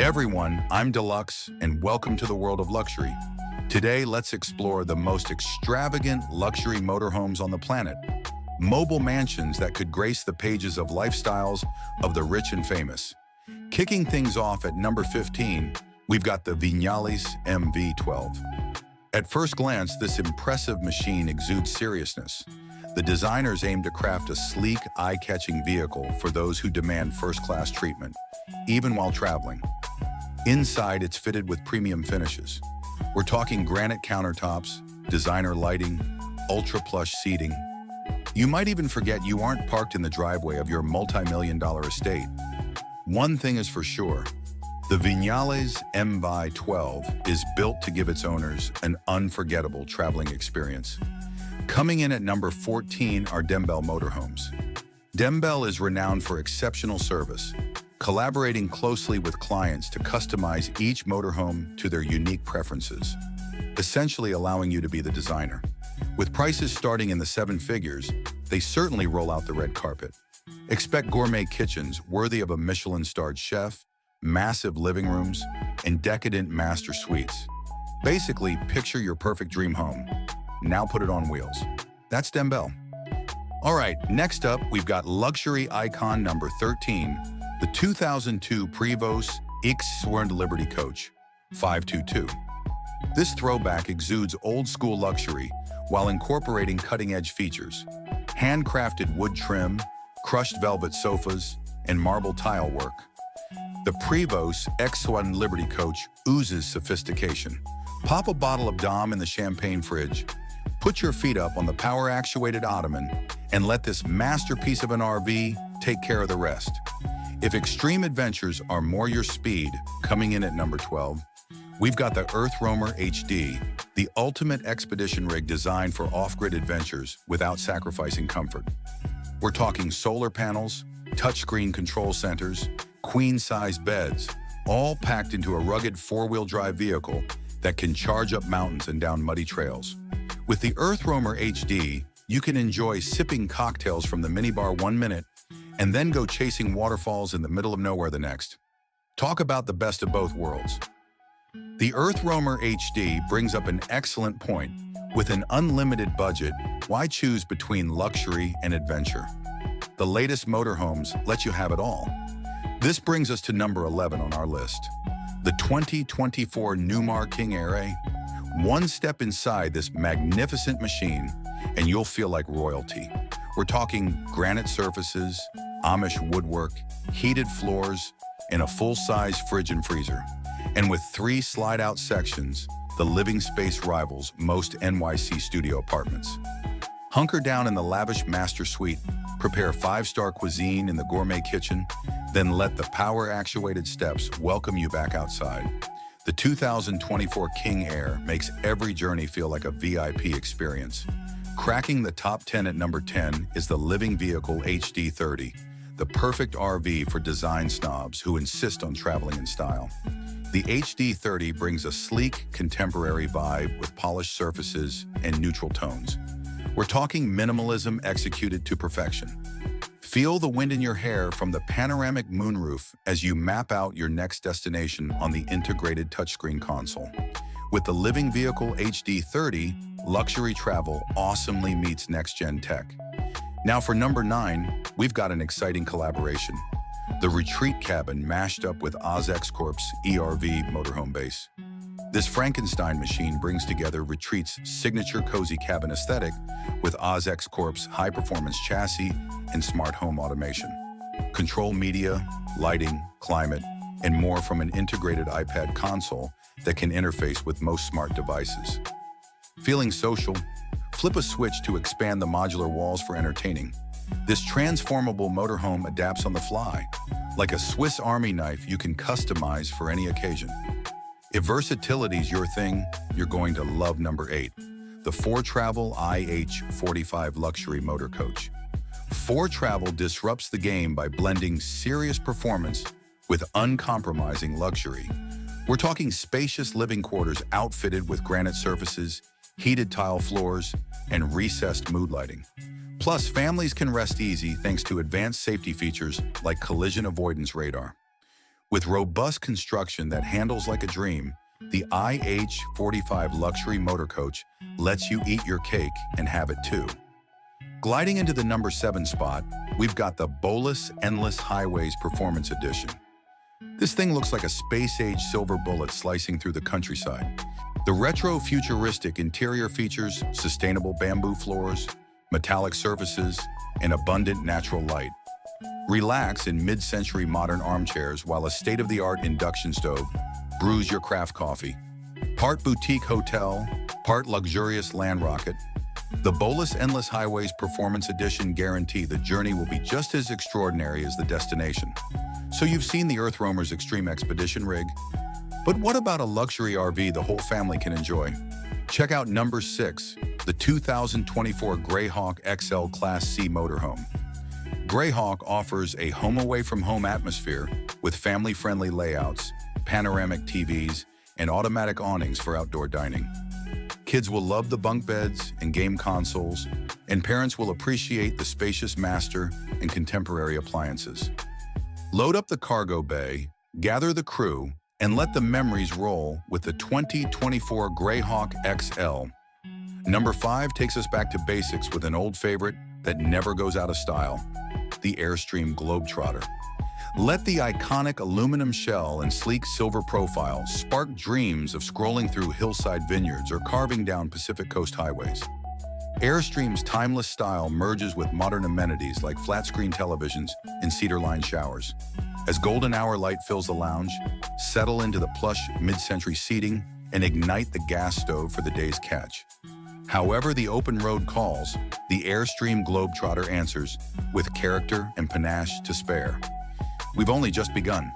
Everyone, I'm Deluxe, and welcome to the world of luxury. Today, let's explore the most extravagant luxury motorhomes on the planet. Mobile mansions that could grace the pages of lifestyles of the rich and famous. Kicking things off at number 15, we've got the Viñales MV12. At first glance, this impressive machine exudes seriousness. The designers aim to craft a sleek, eye-catching vehicle for those who demand first-class treatment, even while traveling. Inside, it's fitted with premium finishes. We're talking granite countertops, designer lighting, ultra-plush seating. You might even forget you aren't parked in the driveway of your multi-million-dollar estate. One thing is for sure, the Viñales MV12 is built to give its owners an unforgettable traveling experience. Coming in at number 14 are Dembell Motorhomes. Dembell is renowned for exceptional service, collaborating closely with clients to customize each motorhome to their unique preferences, essentially allowing you to be the designer. With prices starting in the seven figures, they certainly roll out the red carpet. Expect gourmet kitchens worthy of a Michelin-starred chef, massive living rooms, and decadent master suites. Basically, picture your perfect dream home. Now put it on wheels. That's Dembell. All right, next up, we've got luxury icon number 13, the 2002 Prevost X Liberty Coach 522. This throwback exudes old-school luxury while incorporating cutting-edge features. Handcrafted wood trim, crushed velvet sofas, and marble tile work. The Prevost X1 Liberty Coach oozes sophistication. Pop a bottle of Dom in the champagne fridge, put your feet up on the power-actuated ottoman, and let this masterpiece of an RV take care of the rest. If extreme adventures are more your speed, coming in at number 12, we've got the Earth Roamer HD, the ultimate expedition rig designed for off-grid adventures without sacrificing comfort. We're talking solar panels, touchscreen control centers, queen-size beds, all packed into a rugged four-wheel drive vehicle that can charge up mountains and down muddy trails. With the Earth Roamer HD, you can enjoy sipping cocktails from the minibar 1 minute and then go chasing waterfalls in the middle of nowhere the next. Talk about the best of both worlds. The Earth Roamer HD brings up an excellent point. With an unlimited budget, why choose between luxury and adventure? The latest motorhomes let you have it all. This brings us to number 11 on our list, the 2024 Newmar King Air A. One step inside this magnificent machine, and you'll feel like royalty. We're talking granite surfaces, Amish woodwork, heated floors, and a full-size fridge and freezer. And with 3 slide-out sections, the living space rivals most NYC studio apartments. Hunker down in the lavish master suite, prepare 5-star cuisine in the gourmet kitchen, then let the power-actuated steps welcome you back outside. The 2024 King Air makes every journey feel like a VIP experience. Cracking the top 10 at number 10 is the Living Vehicle HD30, the perfect RV for design snobs who insist on traveling in style. The HD30 brings a sleek, contemporary vibe with polished surfaces and neutral tones. We're talking minimalism executed to perfection. Feel the wind in your hair from the panoramic moonroof as you map out your next destination on the integrated touchscreen console. With the Living Vehicle HD30, luxury travel awesomely meets next-gen tech. Now for number 9, we've got an exciting collaboration. The Retreat Cabin mashed up with Ozex Corp's ERV motorhome base. This Frankenstein machine brings together Retreat's signature cozy cabin aesthetic with Ozex Corp's high-performance chassis and smart home automation. Control media, lighting, climate, and more from an integrated iPad console that can interface with most smart devices. Feeling social? Flip a switch to expand the modular walls for entertaining. This transformable motorhome adapts on the fly. Like a Swiss Army knife you can customize for any occasion. If versatility's your thing, you're going to love number 8, the 4Travel IH45 Luxury Motor Coach. 4Travel disrupts the game by blending serious performance with uncompromising luxury. We're talking spacious living quarters outfitted with granite surfaces, heated tile floors, and recessed mood lighting. Plus, families can rest easy thanks to advanced safety features like collision avoidance radar. With robust construction that handles like a dream, the IH45 luxury motor coach lets you eat your cake and have it too. Gliding into the number 7 spot, we've got the Bolus Endless Highways Performance Edition. This thing looks like a space-age silver bullet slicing through the countryside. The retro-futuristic interior features sustainable bamboo floors, metallic surfaces, and abundant natural light. Relax in mid-century modern armchairs while a state-of-the-art induction stove brews your craft coffee. Part boutique hotel, part luxurious land rocket, the Bolus Endless Highways Performance Edition guarantee the journey will be just as extraordinary as the destination. So you've seen the Earth Roamer's Extreme Expedition rig? But what about a luxury RV the whole family can enjoy? Check out number 6, the 2024 Greyhawk XL Class C motorhome. Greyhawk offers a home-away-from-home atmosphere with family-friendly layouts, panoramic TVs, and automatic awnings for outdoor dining. Kids will love the bunk beds and game consoles, and parents will appreciate the spacious master and contemporary appliances. Load up the cargo bay, gather the crew, and let the memories roll with the 2024 Greyhawk XL. Number 5 takes us back to basics with an old favorite that never goes out of style, the Airstream Globetrotter. Let the iconic aluminum shell and sleek silver profile spark dreams of scrolling through hillside vineyards or carving down Pacific Coast highways. Airstream's timeless style merges with modern amenities like flat-screen televisions and cedar-lined showers. As golden hour light fills the lounge, settle into the plush mid-century seating and ignite the gas stove for the day's catch. However the open road calls, the Airstream Globetrotter answers with character and panache to spare. We've only just begun.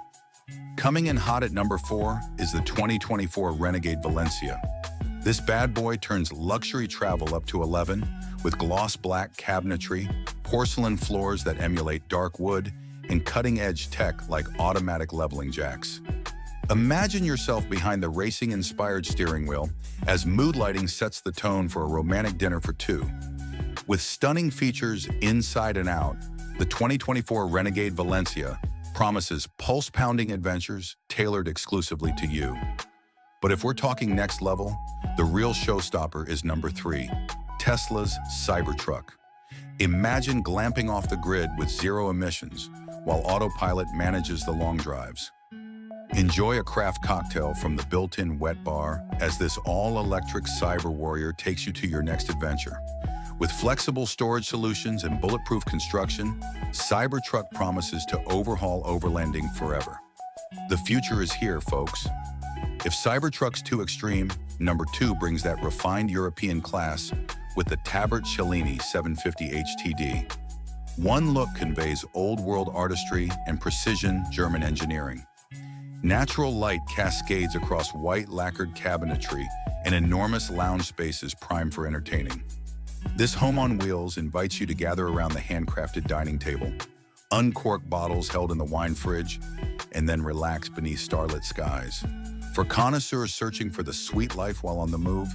Coming in hot at number 4 is the 2024 Renegade Valencia. This bad boy turns luxury travel up to 11 with gloss black cabinetry, porcelain floors that emulate dark wood, and cutting-edge tech like automatic leveling jacks. Imagine yourself behind the racing-inspired steering wheel as mood lighting sets the tone for a romantic dinner for 2. With stunning features inside and out, the 2024 Renegade Valencia promises pulse-pounding adventures tailored exclusively to you. But if we're talking next level, the real showstopper is number 3, Tesla's Cybertruck. Imagine glamping off the grid with zero emissions while autopilot manages the long drives. Enjoy a craft cocktail from the built-in wet bar as this all-electric cyber warrior takes you to your next adventure. With flexible storage solutions and bulletproof construction, Cybertruck promises to overhaul overlanding forever. The future is here, folks. If Cybertruck's too extreme, number 2 brings that refined European class with the Tabert Cellini 750 HTD. One look conveys old-world artistry and precision German engineering. Natural light cascades across white lacquered cabinetry and enormous lounge spaces primed for entertaining. This home on wheels invites you to gather around the handcrafted dining table, uncork bottles held in the wine fridge, and then relax beneath starlit skies. For connoisseurs searching for the sweet life while on the move,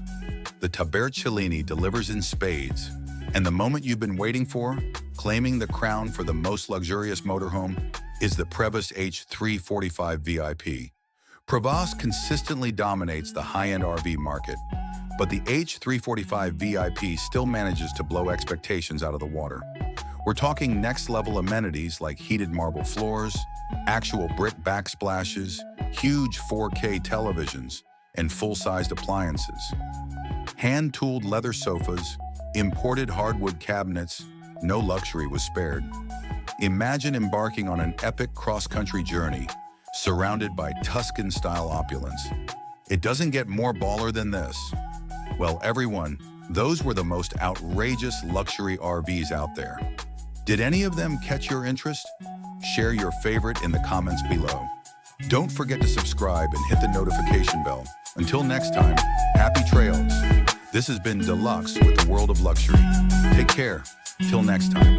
the Tabert Cellini delivers in spades, and the moment you've been waiting for, claiming the crown for the most luxurious motorhome, is the Prevost H345 VIP. Prevost consistently dominates the high-end RV market, but the H345 VIP still manages to blow expectations out of the water. We're talking next-level amenities like heated marble floors, actual brick backsplashes, huge 4K televisions, and full-sized appliances. Hand-tooled leather sofas, imported hardwood cabinets, no luxury was spared. Imagine embarking on an epic cross-country journey, surrounded by Tuscan-style opulence. It doesn't get more baller than this. Well, everyone, those were the most outrageous luxury RVs out there. Did any of them catch your interest? Share your favorite in the comments below. Don't forget to subscribe and hit the notification bell. Until next time, happy trails. This has been Deluxe with the World of Luxury. Take care. Till next time.